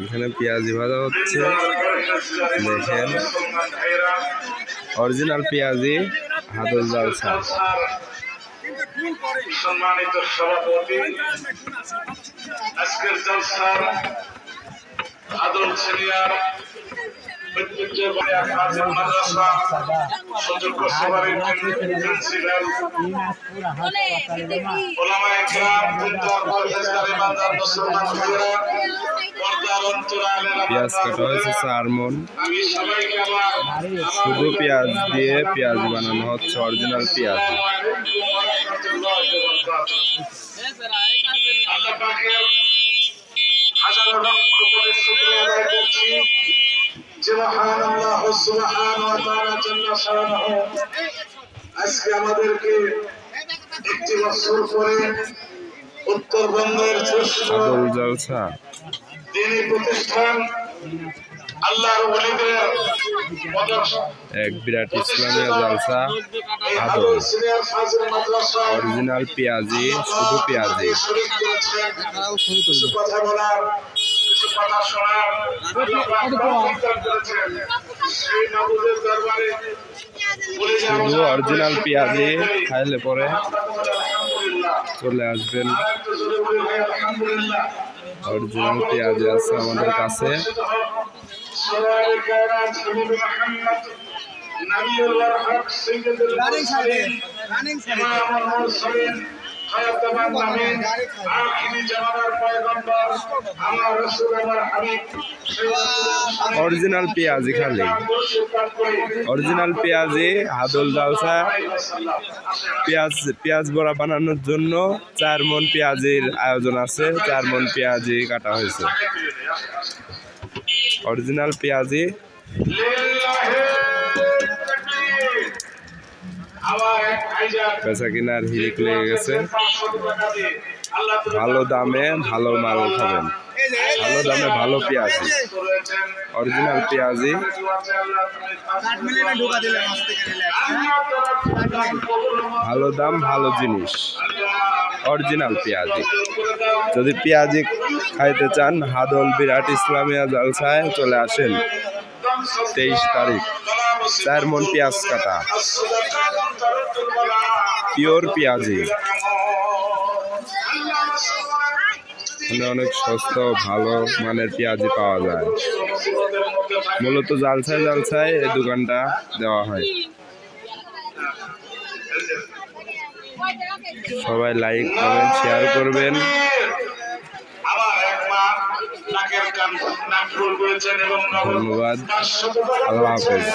এখানে পেঁয়াজি ভাজা হচ্ছে, দেখেন অরিজিনাল পেঁয়াজি হাদল জালসা। সম্মানিত সভাপতি, আজকের জলসার হাদল সিনিয়র ঐতিহ্যবাহী হাফেজ মাদ্রাসা সুযোগ্য সভার প্রিন্সিপাল ওলামায়ে কেরাম, পরহেজগার ইমানদার মুসলমান ভাইরা, পর্দার অন্তরালে পেঁয়াজ কাটা হয়েছে 4 মণ। শুধু পেঁয়াজ দিয়ে পেঁয়াজ বানানো হচ্ছে, অরিজিনাল পেঁয়াজ। আল্লাহ পাকের হাজারো লক্ষ কোটি শুকরিয়া আদায় করছি যে মহান আল্লাহ সুবহানাহু ওয়া তাআলা জাল্লা শাআনুহু আজকে আমাদেরকে একটি বছর পরে উত্তরবঙ্গের হাদল জালসা দিনী প্রতিষ্ঠান আল্লাহর ওলিদের এক বিরাট ইসলামিয়া জালসা হাদল, অরিজিনাল পেঁয়াজি, শুধু পেঁয়াজি। কথা বলার, কিছু কথা শোনার সেই মাহবুবের দরবারে শুধু অরিজিনাল পেঁয়াজি খাইলে পরে চলে আসবেন। অরিজিনাল পেঁয়াজি আছে আমাদের কাছে। অরিজিনাল পেঁয়াজি খালি, অরিজিনাল পেঁয়াজি হাদল জালসা। পেঁয়াজ বড়া বানানোর জন্য 4 মণ পেঁয়াজির আয়োজন আছে, 4 মণ পেঁয়াজি কাটা হয়েছে। অরিজিনাল পেঁয়াজি বেচা কিনার হিরিক লেগে গেছে। ভালো দামে ভালো মাল খাবেন, ভালো দামে ভালো পেঁয়াজি, অরিজিনাল পেঁয়াজি। ভালো দাম ভালো জিনিস, অরিজিনাল পেঁয়াজি। যদি পেঁয়াজি খাইতে চান হাদল বিরাট ইসলামিয়া জালসায় চলে আসেন। 23 তারিখ, 4 মণ পেঁয়াজ কাটা, পিওর পেঁয়াজি। অনেক সস্তা ও ভালো মানের পেঁয়াজি পাওয়া যায়। মূলত জালসায় এই দোকানটা দেওয়া হয়। সবাই লাইক কমেন্ট শেয়ার করবেন। ধন্যবাদ, আল্লাহ হাফেজ।